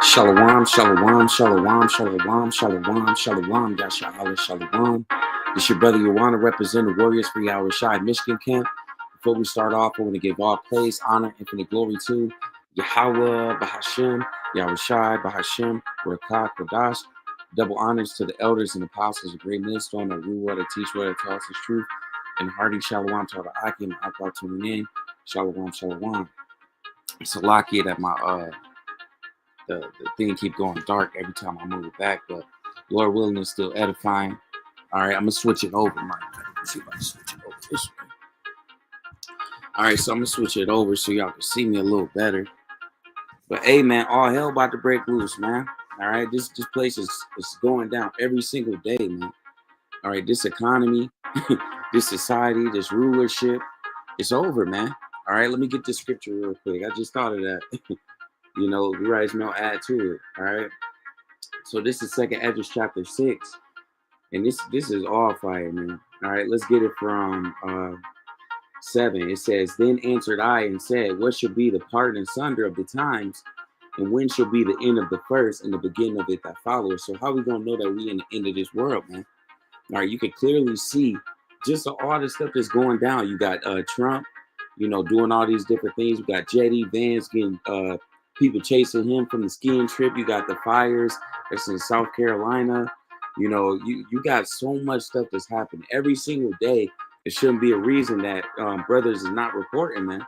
Shalom, shalom, shalom, shalom, shalom, shalom, Yasha'Allah, shalom. This your brother Yawana, representing the Warriors for Yahweh Shai Michigan Camp. Before we start off, I want to give all praise, honor, infinite glory to Yahweh, Bahashem, Yahweh Shai, Bahashem, Barakah, Kodash. Double honors to the elders and apostles, a great millstone, that rule, that teach, that tell us the truth, and hearty shalom to all the Akim, Akbar tuning in. Shalom, shalom. It's a lucky that my the thing keep going dark every time I move it back, but Lord willing, it's still edifying. All right, I'm gonna switch it over, Mike. Let's see if I can switch it over this way. All right, so I'm gonna switch it over so y'all can see me a little better. But hey, man, all hell about to break loose, man. All right, this place is going down every single day, man. All right, this economy, this society, this rulership, it's over, man. All right, let me get this scripture real quick. I just thought of that. You know, you guys know, add to it. All right. So this is 2nd Esdras chapter 6. And this is all fire, man. All right, let's get it from 7. It says, Then answered I and said, What shall be the part and sunder of the times? And when shall be the end of the first and the beginning of it that follows? So how we gonna know that we in the end of this world, man? All right, you can clearly see just all the stuff that's going down. You got Trump, you know, doing all these different things. You got Jetty Vance getting people chasing him from the skiing trip. You got the fires that's in South Carolina. You know, you got so much stuff that's happening every single day. It shouldn't be a reason that brothers is not reporting, man.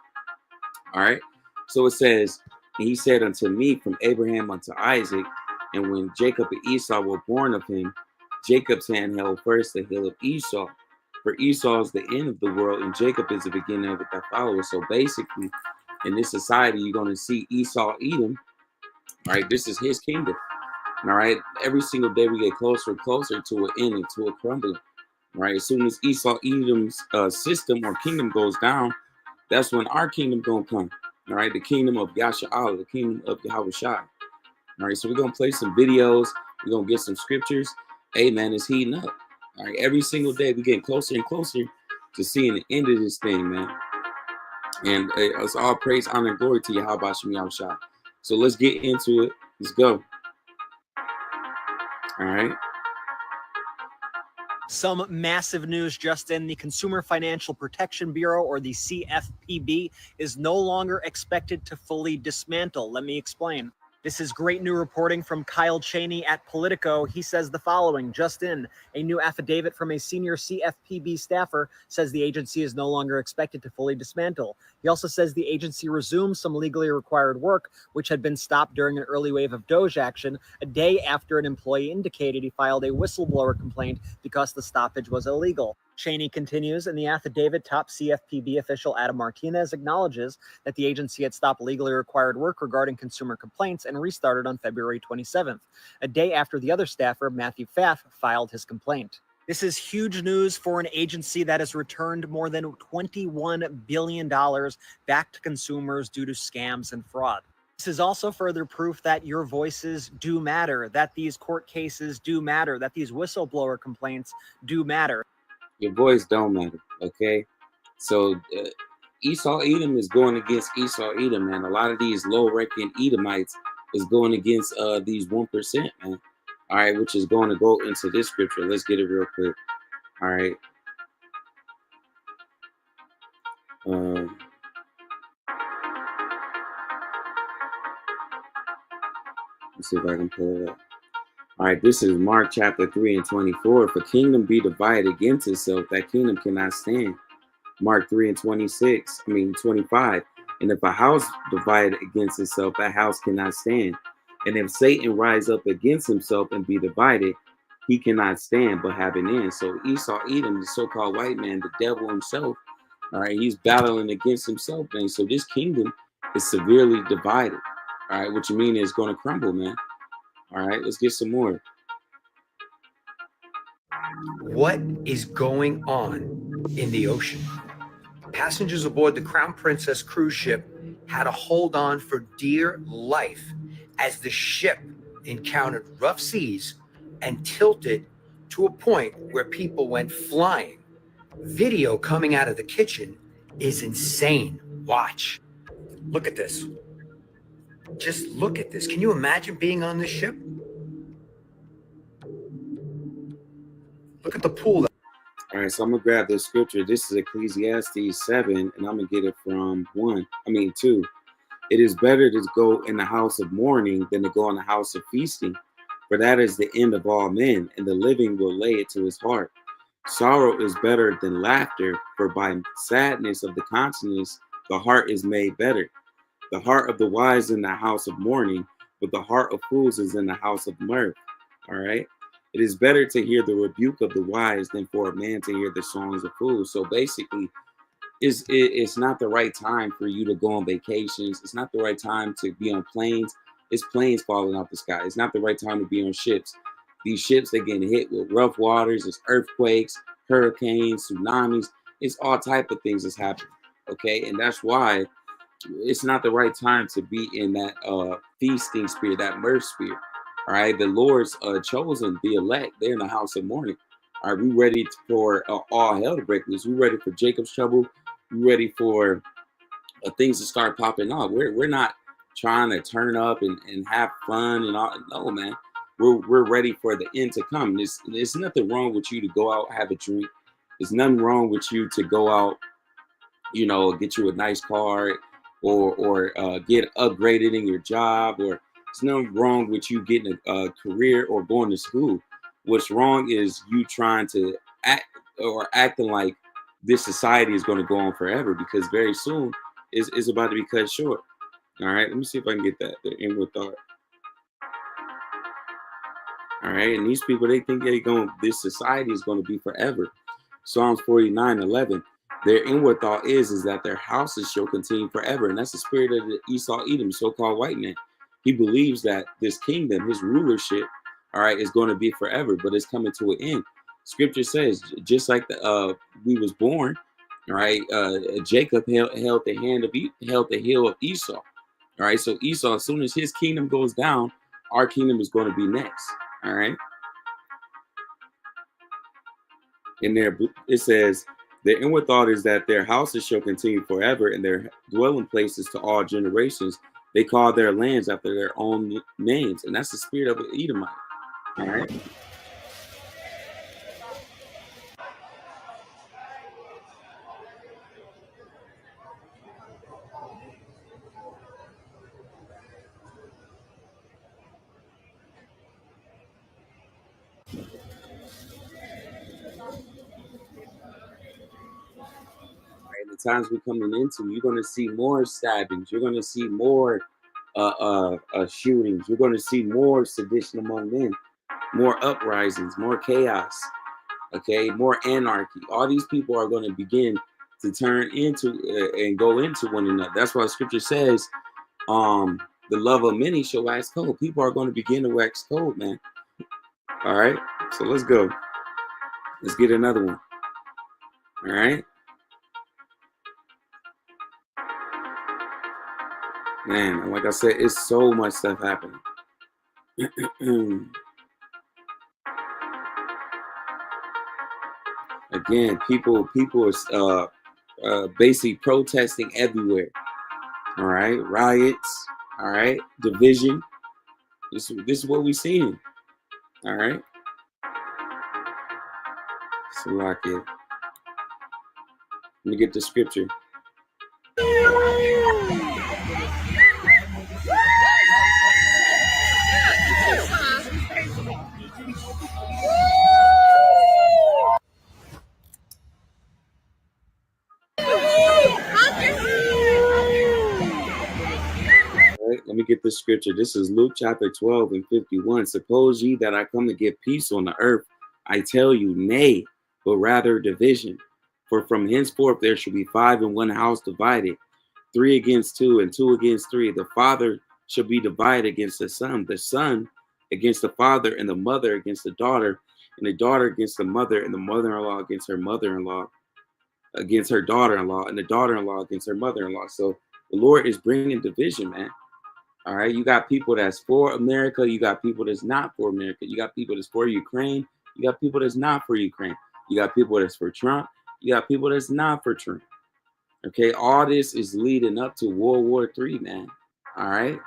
All right. So it says, and he said unto me, from Abraham unto Isaac, and when Jacob and Esau were born of him, Jacob's hand held first the hill of Esau. For Esau is the end of the world, and Jacob is the beginning of it that follows. So basically, in this society, you're going to see Esau Edom. All right, this is his kingdom. All right, every single day we get closer and closer to an end and to a crumbling. All right, as soon as Esau Edom's system or kingdom goes down, that's when our kingdom gonna come. All right, the kingdom of Yasha'Allah, the kingdom of Yahweh Shai. All right, so we're gonna play some videos. We're gonna get some scriptures. Hey, man, it's heating up. All right, every single day we're getting closer and closer to seeing the end of this thing, man. And it's all praise, honor, and glory to Yahweh Shem Yahweh Shai. So let's get into it. Let's go. All right. Some massive news just in. The Consumer Financial Protection Bureau, or the CFPB, is no longer expected to fully dismantle. Let me explain. This is great new reporting from Kyle Cheney at Politico. He says the following, just in, a new affidavit from a senior CFPB staffer says the agency is no longer expected to fully dismantle. He also says the agency resumed some legally required work, which had been stopped during an early wave of Doge action, a day after an employee indicated he filed a whistleblower complaint because the stoppage was illegal. Cheney continues, in the affidavit, top CFPB official Adam Martinez acknowledges that the agency had stopped legally required work regarding consumer complaints and restarted on February 27th, a day after the other staffer, Matthew Pfaff, filed his complaint. This is huge news for an agency that has returned more than $21 billion back to consumers due to scams and fraud. This is also further proof that your voices do matter, that these court cases do matter, that these whistleblower complaints do matter. Your voice don't matter, okay? So Esau Edom is going against Esau Edom, man. A lot of these low-ranking Edomites is going against these 1%, man. All right, which is going to go into this scripture. Let's get it real quick. All right. Let's see if I can pull it up. All right, this is Mark chapter 3 and 24. If a kingdom be divided against itself, that kingdom cannot stand. Mark 3 and 25. And if a house divided against itself, that house cannot stand. And if Satan rise up against himself and be divided, he cannot stand but have an end. So Esau Edom, the so-called white man, the devil himself, all right, he's battling against himself, man. So this kingdom is severely divided, all right, which you mean is going to crumble, man. All right, let's get some more. What is going on in the ocean? Passengers aboard the Crown Princess cruise ship had to hold on for dear life as the ship encountered rough seas and tilted to a point where people went flying. Video coming out of the kitchen is insane. Watch. Look at this. Just look at this. Can you imagine being on this ship? Look at the pool. All right, so I'm gonna grab this scripture. This is Ecclesiastes 7, and I'm gonna get it from 2. It is better to go in the house of mourning than to go in the house of feasting, for that is the end of all men, and the living will lay it to his heart. Sorrow is better than laughter, for by sadness of the countenance the heart is made better. The heart of the wise is in the house of mourning, but the heart of fools is in the house of mirth. All right. It is better to hear the rebuke of the wise than for a man to hear the songs of fools. So basically, it's not the right time for you to go on vacations. It's not the right time to be on planes. It's planes falling off the sky. It's not the right time to be on ships. These ships, they're getting hit with rough waters. It's earthquakes, hurricanes, tsunamis. It's all type of things that's happening. Okay, and that's why it's not the right time to be in that feasting spirit, that mirth spirit. All right, the Lord's chosen, the elect, they're in the house of mourning. All right, we ready for all hell to break loose. We ready for Jacob's trouble. We ready for things to start popping off. We're not trying to turn up and have fun and all. No, man. We're ready for the end to come. There's nothing wrong with you to go out, have a drink. There's nothing wrong with you to go out, get you a nice car or get upgraded in your job, or there's nothing wrong with you getting a career or going to school. What's wrong is you trying to act or acting like this society is going to go on forever, because very soon is about to be cut short. All right, let me see if I can get that. The inward thought. All right, and these people, they think this society is going to be forever. Psalms 49:11. Their inward thought is that their houses shall continue forever. And that's the spirit of the Esau Edom, so-called white man. He believes that this kingdom, his rulership, all right, is going to be forever, but it's coming to an end. Scripture says, just like we was born, all right, Jacob held the heel of Esau. All right, so Esau, as soon as his kingdom goes down, our kingdom is going to be next. All right. In there, it says, their inward thought is that their houses shall continue forever, and their dwelling places to all generations. They call their lands after their own names, and that's the spirit of an Edomite. All right. The times we're coming into, you're going to see more stabbings. You're going to see more shootings. You're going to see more sedition among men, more uprisings, more chaos. Okay, more anarchy. All these people are going to begin to turn into and go into one another. That's why Scripture says, the love of many shall wax cold. People are going to begin to wax cold, man. All right, so let's go. Let's get another one. All right. Man, like I said, it's so much stuff happening. Again, people are basically protesting everywhere. All right, riots. All right, division. This is what we're seeing. All right. So like it. Let me get the scripture. Let me get the scripture. This is Luke chapter 12 and 51. Suppose ye that I come to give peace on the earth, I tell you, nay, but rather division. For from henceforth there shall be 5 in one house divided, 3 against 2, and 2 against 3. The father shall be divided against the son against the father, and the mother against the daughter, and the daughter against the mother, and the mother-in-law against her mother-in-law, against her daughter-in-law, and the daughter-in-law against her mother-in-law. So the Lord is bringing division, man. All right, you got people that's for America. You got people that's not for America. You got people that's for Ukraine. You got people that's not for Ukraine. You got people that's for Trump. You got people that's not for Trump. Okay, all this is leading up to World War III, man. All right,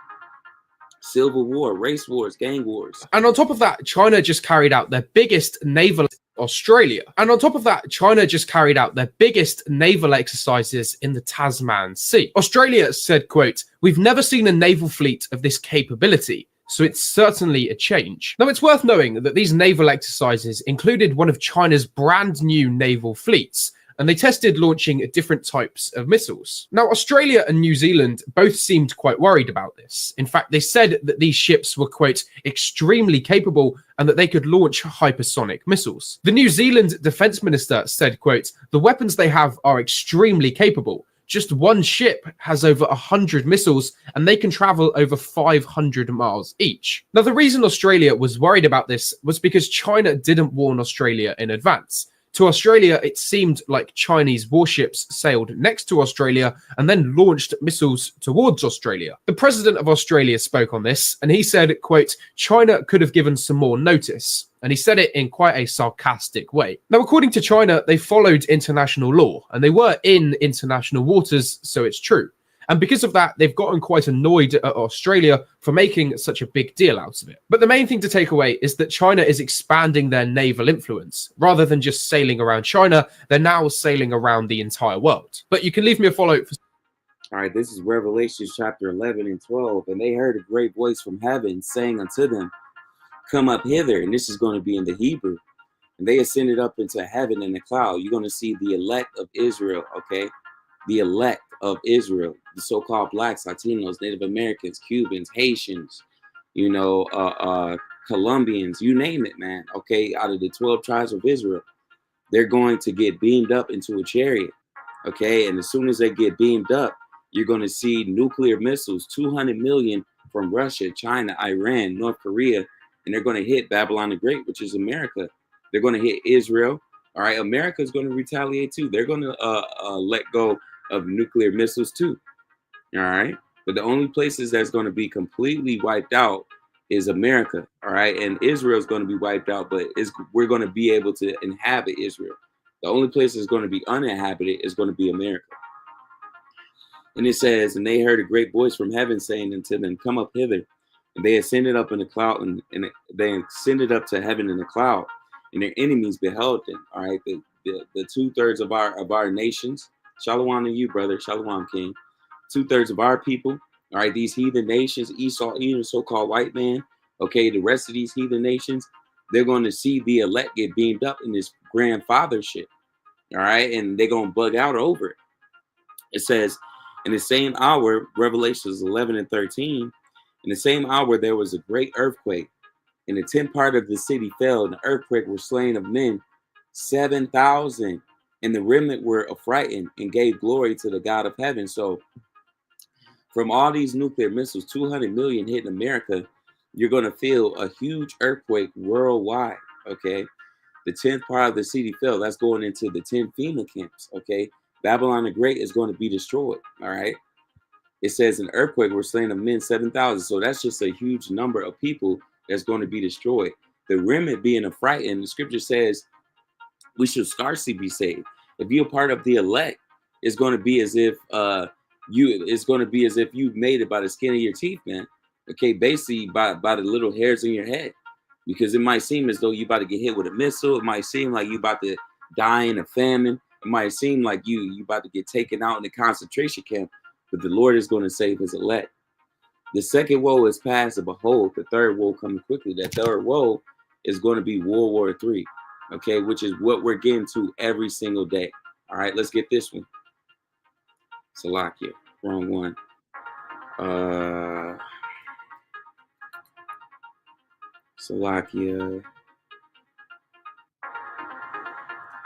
Civil war, race wars, gang wars. And on top of that, China just carried out their biggest naval Australia. And on top of that, China just carried out their biggest naval exercises in the Tasman Sea. Australia said, quote, "We've never seen a naval fleet of this capability, so it's certainly a change." Now, it's worth knowing that these naval exercises included one of China's brand new naval fleets, and they tested launching different types of missiles. Now, Australia and New Zealand both seemed quite worried about this. In fact, they said that these ships were, quote, "extremely capable and that they could launch hypersonic missiles." The New Zealand defense minister said, quote, "The weapons they have are extremely capable. Just one ship has over 100 missiles and they can travel over 500 miles each." Now, the reason Australia was worried about this was because China didn't warn Australia in advance. To Australia, it seemed like Chinese warships sailed next to Australia and then launched missiles towards Australia. The president of Australia spoke on this, and he said, quote, "China could have given some more notice." And he said it in quite a sarcastic way. Now, according to China, they followed international law, and they were in international waters, so it's true. And because of that, they've gotten quite annoyed at Australia for making such a big deal out of it. But the main thing to take away is that China is expanding their naval influence. Rather than just sailing around China, they're now sailing around the entire world. But you can leave me a follow. All right, this is Revelation chapter 11 and 12. "And they heard a great voice from heaven saying unto them, Come up hither." And this is going to be in the Hebrew. "And they ascended up into heaven in a cloud." You're going to see the elect of Israel, okay? The elect of Israel, the so-called blacks, Latinos, Native Americans, Cubans, Haitians, Colombians, you name it, man, okay? Out of the 12 tribes of Israel, they're going to get beamed up into a chariot, okay? And as soon as they get beamed up, you're going to see nuclear missiles, 200 million from Russia, China, Iran, North Korea, and they're going to hit Babylon the Great, which is America. They're going to hit Israel. All right, America is going to retaliate too. They're going to let go of nuclear missiles too. All right, but the only places that's going to be completely wiped out is America. All right, and Israel is going to be wiped out, but we're going to be able to inhabit Israel. The only place that's going to be uninhabited is going to be America. And it says, "And they heard a great voice from heaven saying unto them, Come up hither. And they ascended up in the cloud, and they ascended up to heaven in the cloud, and their enemies beheld them." All right, the 2/3 of our nations. Shalom to you, brother. Shalom, King. 2/3 of our people. All right, these heathen nations, Esau, Edom, so-called white man. Okay, the rest of these heathen nations, they're going to see the elect get beamed up in this grandfather shit. All right, and they're going to bug out over it. It says, "In the same hour," Revelations 11 and 13, "in the same hour there was a great earthquake, and the 10th part of the city fell, and the earthquake were slain of men 7,000, and the remnant were affrighted and gave glory to the God of heaven." So from all these nuclear missiles, 200 million hitting America, you're going to feel a huge earthquake worldwide, okay? The 10th part of the city fell. That's going into the 10 FEMA camps, okay? Babylon the Great is going to be destroyed, all right? It says an earthquake were slain of men 7,000. So that's just a huge number of people that's going to be destroyed. The remnant being affrighted, the scripture says we should scarcely be saved. If you're part of the elect, it's going to be as if you've made it by the skin of your teeth, man. Okay, basically by the little hairs in your head. Because it might seem as though you're about to get hit with a missile. It might seem like you're about to die in a famine. It might seem like you about to get taken out in a concentration camp. But the Lord is going to save his elect. The second woe is past, and behold, the third woe coming quickly. That third woe is going to be World War III, okay, which is what we're getting to every single day. All right, let's get this one. Salakia, wrong one. Salakia.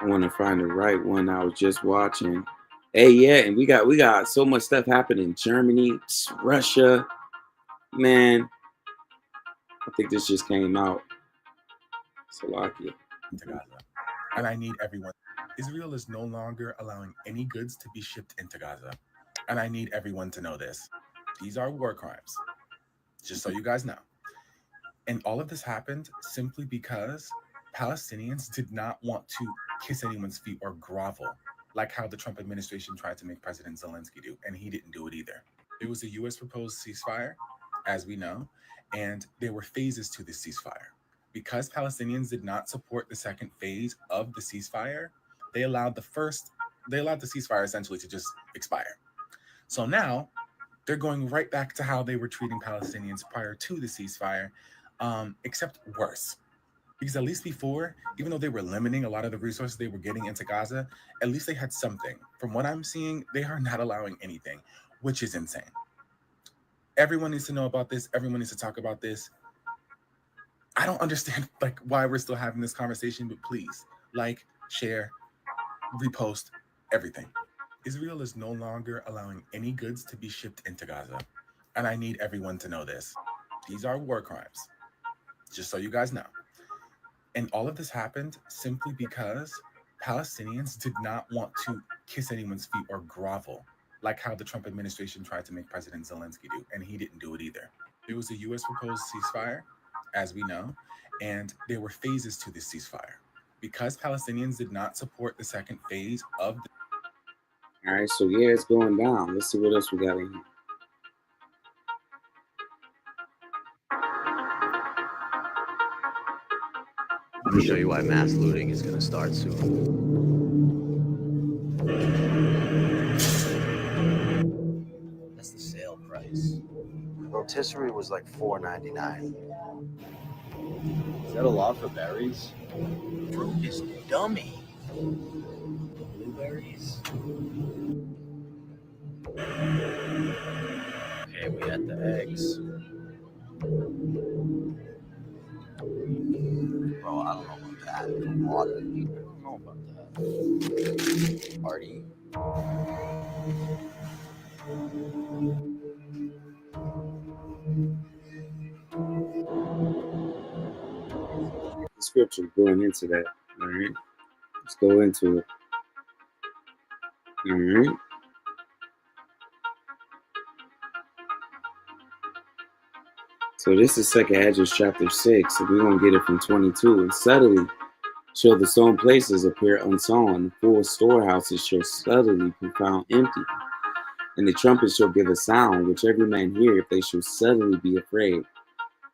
I want to find the right one I was just watching. Hey, yeah, and we got so much stuff happening in Germany, Russia. Man, I think this just came out. Salakia. To Gaza. And I need everyone. Israel is no longer allowing any goods to be shipped into Gaza. And I need everyone to know this. These are war crimes. Just so you guys know. And all of this happened simply because Palestinians did not want to kiss anyone's feet or grovel, like how the Trump administration tried to make President Zelensky do, and he didn't do it either. It was a U.S. proposed ceasefire, as we know, and there were phases to this ceasefire. Because Palestinians did not support the second phase of the ceasefire, they allowed the ceasefire essentially to just expire. So now they're going right back to how they were treating Palestinians prior to the ceasefire, except worse. Because at least before, even though they were limiting a lot of the resources they were getting into Gaza, at least they had something. From what I'm seeing, they are not allowing anything, which is insane. Everyone needs to know about this. Everyone needs to talk about this. I don't understand like why we're still having this conversation, but please like, share, repost, everything. Israel is no longer allowing any goods to be shipped into Gaza. And I need everyone to know this. These are war crimes, just so you guys know. And all of this happened simply because Palestinians did not want to kiss anyone's feet or grovel, like how the Trump administration tried to make President Zelensky do, and he didn't do it either. There was a U.S. proposed ceasefire, as we know, and there were phases to this ceasefire. Because Palestinians did not support the second phase of the... All right, so yeah, it's going down. Let's see what else we got in here. Let me show you why mass looting is going to start soon. That's the sale price. Rotisserie was like $4.99. Is that a lot for berries? Fruit is dummy. Blueberries. Okay, we had the eggs. Bro, I don't know about that. Water. I don't know about that. Party. The scripture going into that. All right, let's go into it. All right. So this is 2nd Ezra chapter 6, and we're going to get it from 22. And suddenly shall the sown places appear unsown, the full storehouses shall suddenly be found empty. And the trumpet shall give a sound, which every man hear, if they shall suddenly be afraid.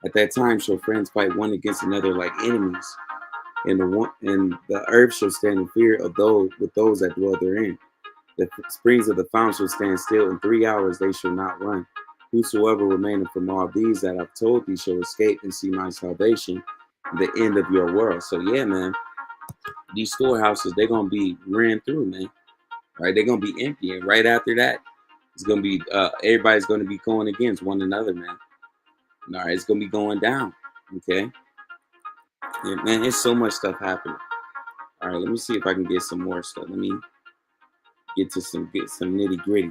At that time shall friends fight one against another like enemies, and the earth shall stand in fear of those that dwell therein. The springs of the fountain shall stand still, in 3 hours they shall not run. Whosoever remaineth from all these that I've told thee shall escape and see my salvation, the end of your world. So yeah, man, these storehouses, they're gonna be ran through, man. Right? They're gonna be empty, and right after that, it's gonna be everybody's gonna be going against one another, man. All right, it's gonna be going down. Okay, yeah, man, there's so much stuff happening. All right, let me see if I can get some more stuff. Let me get some nitty gritty.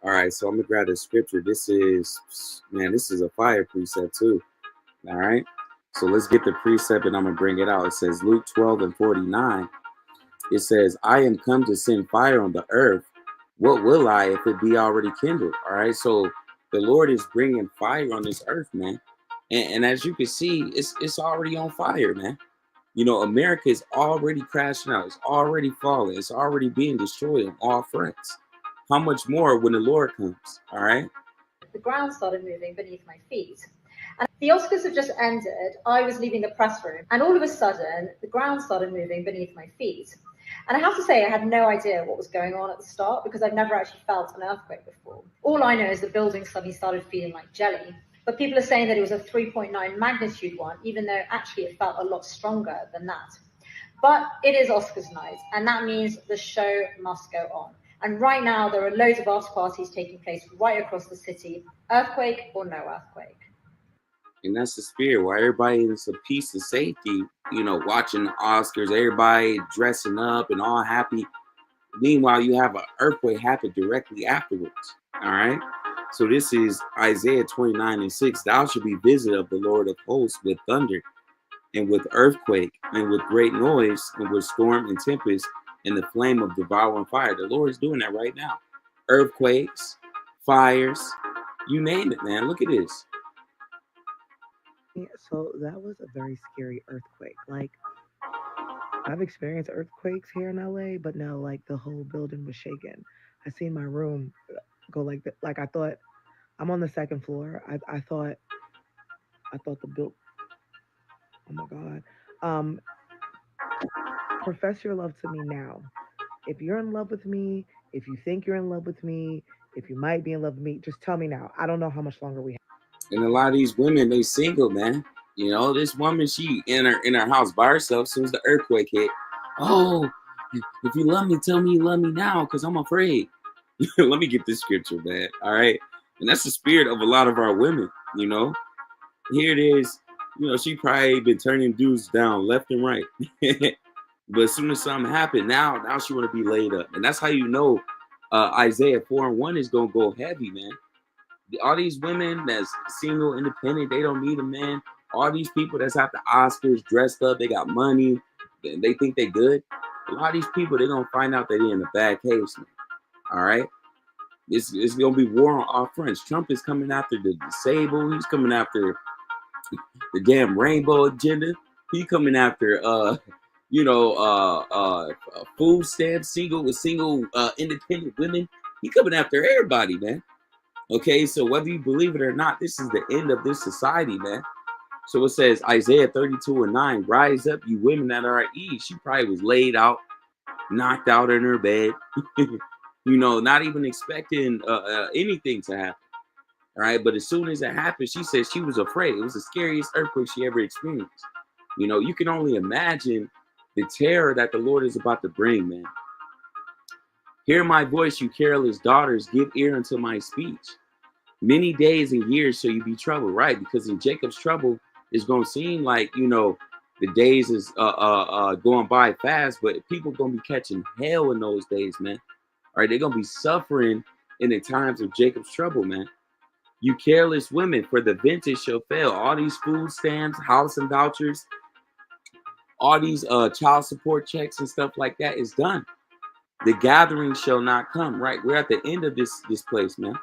All right, so I'm gonna grab the scripture. This is a fire precept too. All right, so let's get the precept and I'm gonna bring it out. It says Luke 12:49. It says, "I am come to send fire on the earth. What will I if it be already kindled?" All right, so the Lord is bringing fire on this earth, man. And as you can see, it's already on fire, man. You know, America is already crashing out. It's already falling. It's already being destroyed on all fronts. How much more when the Lord comes? All right. The ground started moving beneath my feet. And the Oscars had just ended. I was leaving the press room, and all of a sudden, the ground started moving beneath my feet. And I have to say, I had no idea what was going on at the start because I've never actually felt an earthquake before. All I know is the building suddenly started feeling like jelly. But people are saying that it was a 3.9 magnitude one, even though actually it felt a lot stronger than that. But it is Oscars night, and that means the show must go on. And right now, there are loads of after parties taking place right across the city, earthquake or no earthquake. And that's the spirit where everybody is a peace and safety, you know, watching the Oscars, everybody dressing up and all happy. Meanwhile, you have an earthquake happen directly afterwards. All right. So this is Isaiah 29:6. Thou shalt be visited of the Lord of hosts with thunder and with earthquake and with great noise and with storm and tempest and the flame of devouring fire. The Lord is doing that right now. Earthquakes, fires, you name it, man. Look at this. Yeah, so that was a very scary earthquake. Like, I've experienced earthquakes here in LA, but no, like the whole building was shaking. I seen my room go like that. Like I thought I'm on the second floor. I thought the build. Oh my God. Um, Profess your love to me now. If you're in love with me, if you think you're in love with me, if you might be in love with me, just tell me now. I don't know how much longer we have. And a lot of these women, they single, man. You know, this woman, she in her house by herself as soon as the earthquake hit. Oh, if you love me, tell me you love me now, because I'm afraid. Let me get this scripture, man. All right. And that's the spirit of a lot of our women, you know. Here it is. You know, she probably been turning dudes down left and right. But as soon as something happened, now she want to be laid up. And that's how you know Isaiah 4:1 is going to go heavy, man. All these women that's single, independent, they don't need a man. All these people that's at the Oscars dressed up, they got money, they think they good. A lot of these people, they're going to find out that they're in a bad case, man. All right? It's going to be war on all fronts. Trump is coming after the disabled. He's coming after the damn rainbow agenda. He coming after food stamps, single independent women. He coming after everybody, man. Okay, so whether you believe it or not, this is the end of this society, man. So it says Isaiah 32:9, rise up, you women that are at ease. She probably was laid out, knocked out in her bed, not even expecting anything to happen. All right, but as soon as it happened, she said she was afraid. It was the scariest earthquake she ever experienced. You can only imagine the terror that the Lord is about to bring, man. Hear my voice, you careless daughters, give ear unto my speech. Many days and years shall you be troubled, right? Because in Jacob's trouble, it's going to seem like, the days is going by fast, but people going to be catching hell in those days, man. All right, they're going to be suffering in the times of Jacob's trouble, man. You careless women, for the vintage shall fail. All these food stamps, housing vouchers, all these child support checks and stuff like that is done. The gathering shall not come, right? We're at the end of this place, man.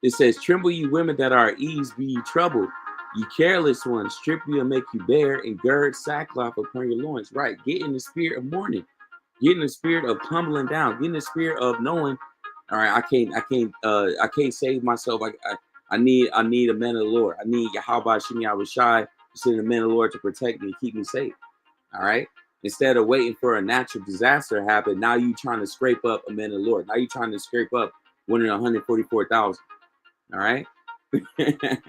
It says, tremble you women that are at ease, be ye troubled. You careless ones, strip you and make you bare, and gird sackcloth upon your loins. Right, get in the spirit of mourning. Get in the spirit of humbling down. Get in the spirit of knowing, all right, I can't save myself. I need a man of the Lord. I need Yahweh Shemi Awashai to send a man of the Lord to protect me and keep me safe. All right. Instead of waiting for a natural disaster to happen, now you trying to scrape up a man of the Lord. Now you trying to scrape up one in 144,000. All right. It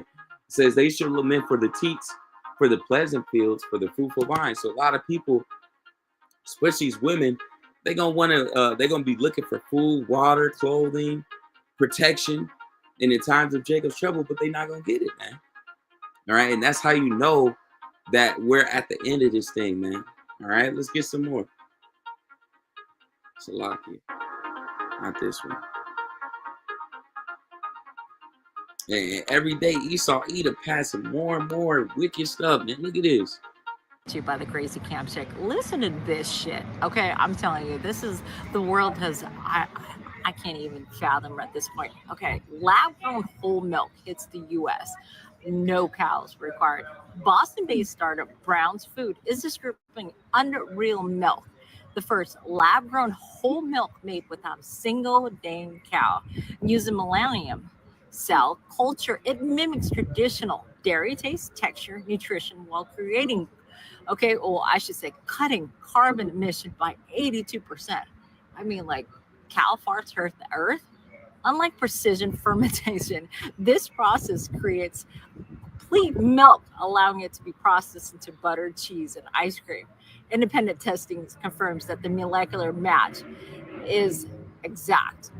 says they should lament for the teats, for the pleasant fields, for the fruitful vines. So a lot of people, especially these women, they're gonna be looking for food, water, clothing, protection in the times of Jacob's trouble, but they're not gonna get it, man. All right, and that's how you know that we're at the end of this thing, man. All right, let's get some more. Salakia, not this one. And every day Esau Edom passing more and more wicked stuff, man. Look at this. By the crazy camp chick. Listen to this shit. Okay, I'm telling you, this is the world has I can't even fathom at this point. Okay, lab-grown whole milk hits the U.S. No cows required. Boston-based startup Brown's Food is distributing unreal milk, the first lab-grown whole milk made without a single dang cow, using millennium cell culture. It mimics traditional dairy taste, texture, nutrition while creating, I should say cutting carbon emission by 82%. I mean, like cow farts hurt the earth. Unlike precision fermentation, this process creates complete milk, allowing it to be processed into butter, cheese, and ice cream. Independent testing confirms that the molecular match is exact,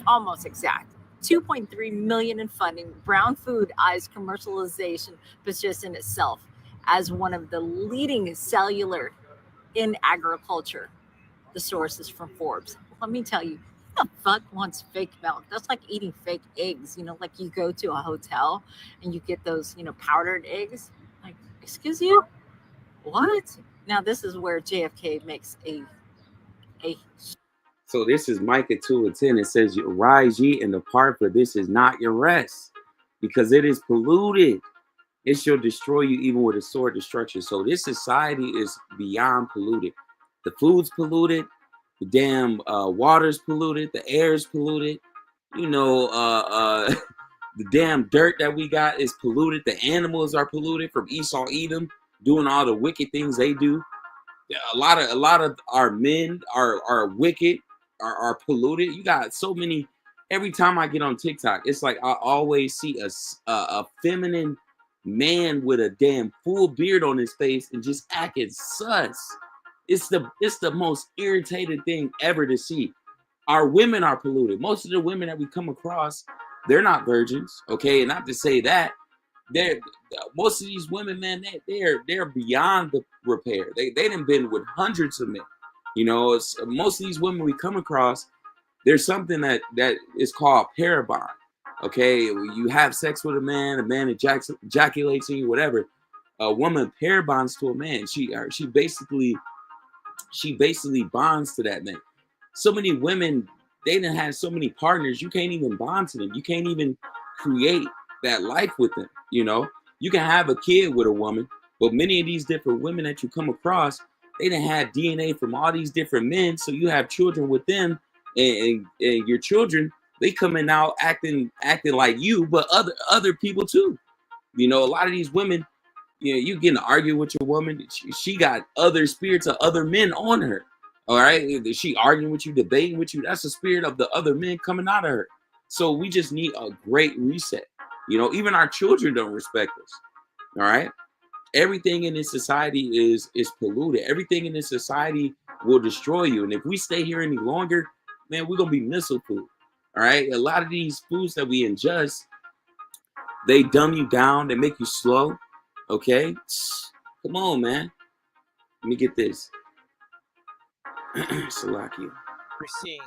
almost exact. 2.3 million in funding. Brown Food eyes commercialization position itself as one of the leading cellular in agriculture. The source is from Forbes. Let me tell you, the fuck wants fake milk? That's like eating fake eggs. You know, like you go to a hotel and you get those, you know, powdered eggs. Like, excuse you? What? Now this is where JFK makes a So this is Micah 2:10. It says, "Rise ye and depart, for this is not your rest, because it is polluted. It shall destroy you even with a sword destruction." So this society is beyond polluted. The food's polluted, the damn water's polluted, the air's polluted. You know, the damn dirt that we got is polluted. The animals are polluted from Esau, Edom, doing all the wicked things they do. A lot of our men are wicked, are polluted. You got so many. Every time I get on TikTok, it's like I always see a feminine man with a damn full beard on his face and just acting sus. It's the most irritating thing ever to see. Our women are polluted. Most of the women that we come across, they're not virgins. Okay, and not to say that they're most of these women, man, they're beyond the repair. They done been with hundreds of men. You know, most of these women we come across, there's something that is called parabon. Okay, you have sex with a man ejaculates in you, whatever. A woman parabonds to a man. She basically bonds to that man. So many women, they done had so many partners, you can't even bond to them. You can't even create that life with them. You know, you can have a kid with a woman, but many of these different women that you come across, they done had DNA from all these different men. So you have children with them, and your children, they coming out acting like you, but other people too. You know, a lot of these women, you know, you getting to argue with your woman. She got other spirits of other men on her. All right. She arguing with you, debating with you. That's the spirit of the other men coming out of her. So we just need a great reset. You know, even our children don't respect us. All right. Everything in this society is polluted. Everything in this society will destroy you. And if we stay here any longer, man, we're gonna be missile food. All right. A lot of these foods that we ingest, they dumb you down, they make you slow. Okay, come on, man. Let me get this. Salakia. We're seeing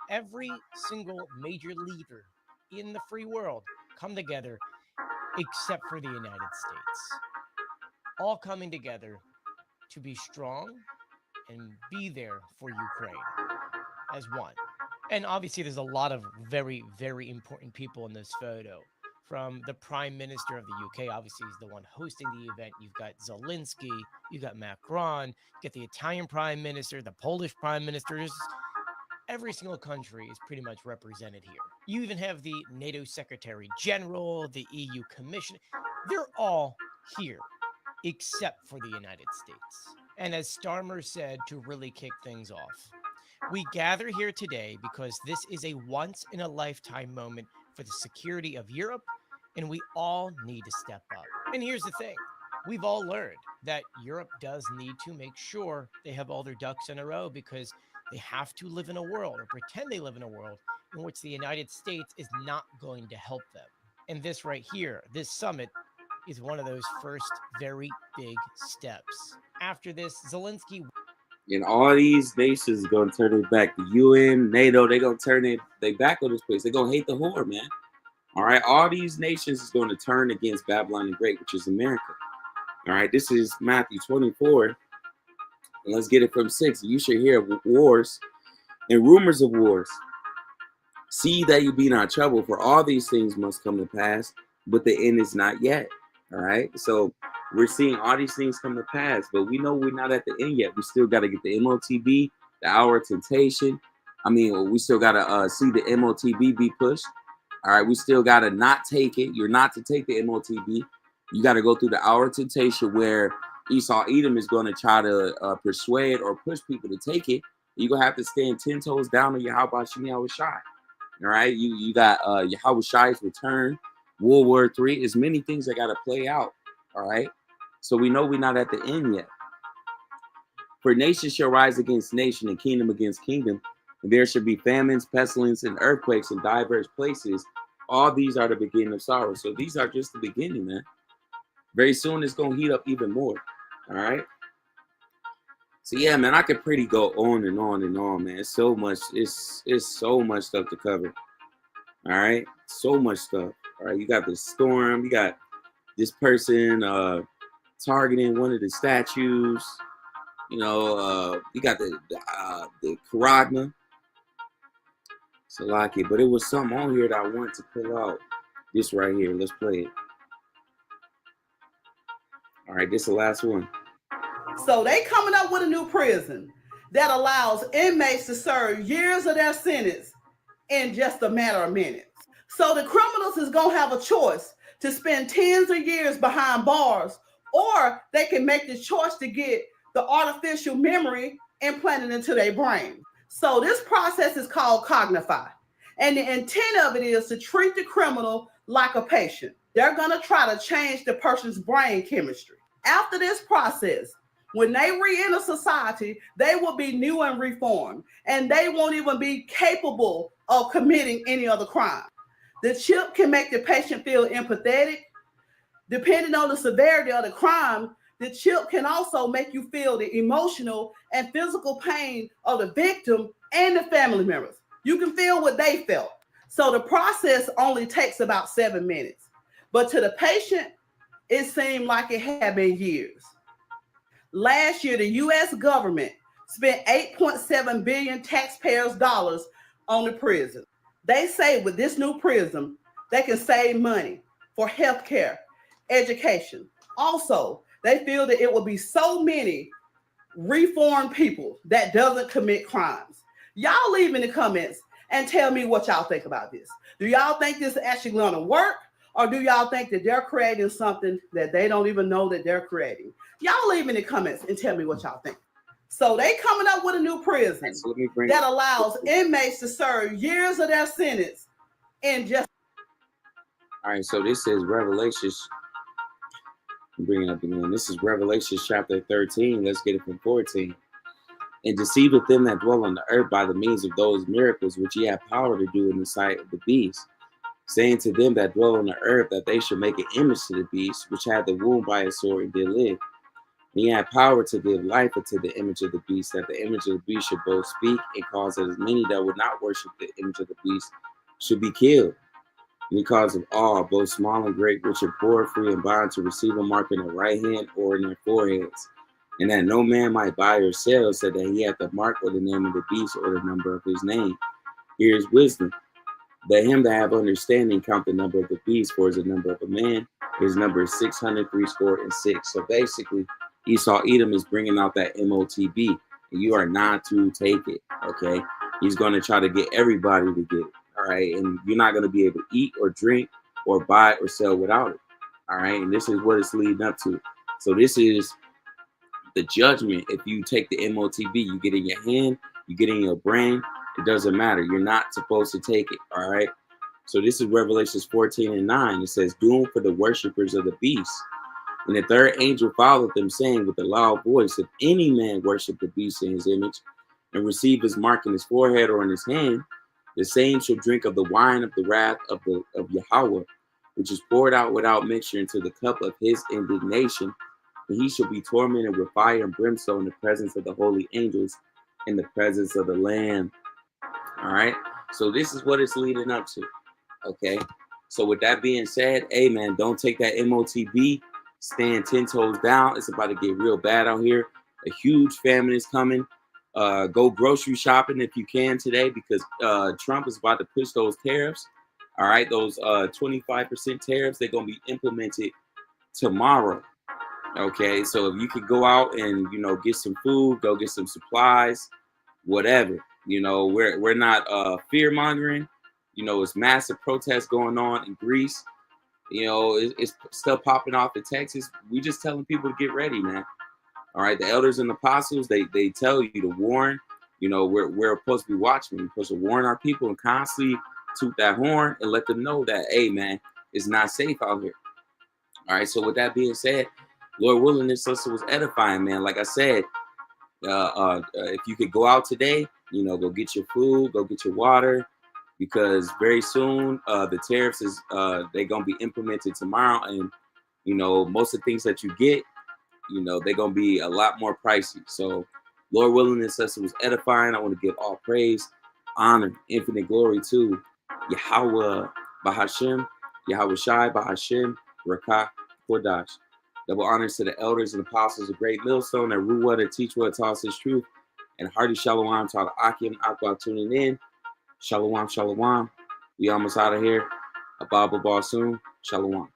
every single major leader in the free world come together, except for the United States. All coming together to be strong and be there for Ukraine as one. And obviously, there's a lot of very, very important people in this photo. From the Prime Minister of the UK, obviously he's the one hosting the event. You've got Zelensky, you've got Macron, you get the Italian Prime Minister, the Polish Prime Minister. Every single country is pretty much represented here. You even have the NATO Secretary General, the EU Commission. They're all here, except for the United States. And as Starmer said, to really kick things off, we gather here today because this is a once-in-a-lifetime moment for the security of Europe, and we all need to step up. And here's the thing. We've all learned that Europe does need to make sure they have all their ducks in a row, because they have to live in a world, or pretend they live in a world, in which the United States is not going to help them. And this right here, this summit, is one of those first very big steps. After this, Zelensky... And all these nations are going to turn their back. The UN, NATO, they're going to turn their back on this place. They're going to hate the whore, man. All right? All these nations is going to turn against Babylon the Great, which is America. All right? This is Matthew 24. And let's get it from 6. You should hear of wars and rumors of wars. See that you be not troubled, for all these things must come to pass, but the end is not yet. All right? So we're seeing all these things come to pass, but we know we're not at the end yet. We still got to get the MOTB, the hour of temptation. I mean, we still got to see the MOTB be pushed. All right, we still got to not take it. You're not to take the MOTB. You got to go through the hour of temptation, where Esau Edom is going to try to persuade or push people to take it. You're going to have to stand 10 toes down on Yahweh Shai. All right, you got Yahweh Shai's return, World War III. There's many things that got to play out. All right. So we know we're not at the end yet. For nation shall rise against nation, and kingdom against kingdom. And there shall be famines, pestilence, and earthquakes in diverse places. All these are the beginning of sorrow. So these are just the beginning, man. Very soon it's going to heat up even more. All right. So yeah, man, I could pretty go on and on and on, man. It's so much, it's so much stuff to cover. All right, so much stuff. All right, you got the storm, you got this person targeting one of the statues. You know, you got the Karagna, Salaki, but it was something on here that I wanted to pull out. This right here, let's play it. All right, this is the last one. So they coming up with a new prison that allows inmates to serve years of their sentence in just a matter of minutes. So the criminals is gonna have a choice to spend tens of years behind bars, or they can make the choice to get the artificial memory implanted into their brain. So this process is called Cognify. And the intent of it is to treat the criminal like a patient. They're gonna try to change the person's brain chemistry. After this process, when they re-enter society, they will be new and reformed, and they won't even be capable of committing any other crime. The chip can make the patient feel empathetic. Depending on the severity of the crime, the chip can also make you feel the emotional and physical pain of the victim and the family members. You can feel what they felt. So the process only takes about 7 minutes. But to the patient, it seemed like it had been years. Last year, the U.S. government spent $8.7 billion taxpayers' dollars on the prison. They say with this new prison, they can save money for healthcare, education. Also, they feel that it will be so many reformed people that doesn't commit crimes. Y'all leave in the comments and tell me what y'all think about this. Do y'all think this is actually going to work? Or do y'all think that they're creating something that they don't even know that they're creating? Y'all leave in the comments and tell me what y'all think. So they coming up with a new prison that allows inmates to serve years of their sentence in just. All right, so this is Revelations. I'm bringing it up again. This is Revelation chapter 13. Let's get it from 14. And deceiveth them that dwell on the earth by the means of those miracles which ye have power to do in the sight of the beast, saying to them that dwell on the earth that they should make an image to the beast, which had the wound by a sword and did live. And he had power to give life unto the image of the beast, that the image of the beast should both speak and cause that as many that would not worship the image of the beast should be killed. And he caused of all, both small and great, rich and poor, free and bond, to receive a mark in their right hand or in their foreheads, and that no man might buy or sell, so that he had the mark or the name of the beast or the number of his name. Here is wisdom. Let him that have understanding count the number of the beast, for is the number of a man. His number is 666. So basically, Esau Edom is bringing out that MOTB, and you are not to take it, okay? He's going to try to get everybody to get it, all right? And you're not going to be able to eat or drink or buy or sell without it, all right? And this is what it's leading up to. So this is the judgment. If you take the MOTB, you get in your hand, you get in your brain, it doesn't matter. You're not supposed to take it, all right? So this is Revelations 14:9. It says, doom for the worshipers of the beast. And the third angel followed them, saying with a loud voice, if any man worship the beast in his image and receive his mark in his forehead or in his hand, the same shall drink of the wine of the wrath of Yahweh, which is poured out without mixture into the cup of his indignation. And he shall be tormented with fire and brimstone in the presence of the holy angels, in the presence of the Lamb. All right. So this is what it's leading up to. Okay. So with that being said, hey man, don't take that MOTB. Stand 10 toes down. It's about to get real bad out here. A huge famine is coming. Go grocery shopping if you can today, because Trump is about to push those tariffs. All right. Those 25% tariffs, they're going to be implemented tomorrow. Okay. So if you could go out and, you know, get some food, go get some supplies, whatever. You know, we're not fear mongering. You know, it's massive protests going on in Greece. You know, it's stuff popping off in Texas. We just telling people to get ready, man. All right, the elders and apostles, they tell you to warn. You know, we're supposed to be watching. We're supposed to warn our people and constantly toot that horn and let them know that, hey, man, it's not safe out here. All right, so with that being said, Lord willing, this sister was edifying, man. Like I said, if you could go out today, you know, go get your food, go get your water, because very soon the tariffs is they're gonna be implemented tomorrow, and you know, most of the things that you get, you know, they're gonna be a lot more pricey. So Lord willing, this lesson was edifying. I want to give all praise, honor, infinite glory to Yahweh Bahashem, Yahweh Shai Bahashem, Rakah Kodash. Double honors to the elders and apostles of Great Millstone that rule what, that teach what, taught us his truth. And hearty shalom to all the Akim Aqua tuning in. Shalom, shalom. We almost out of here. Abba soon. Shalom.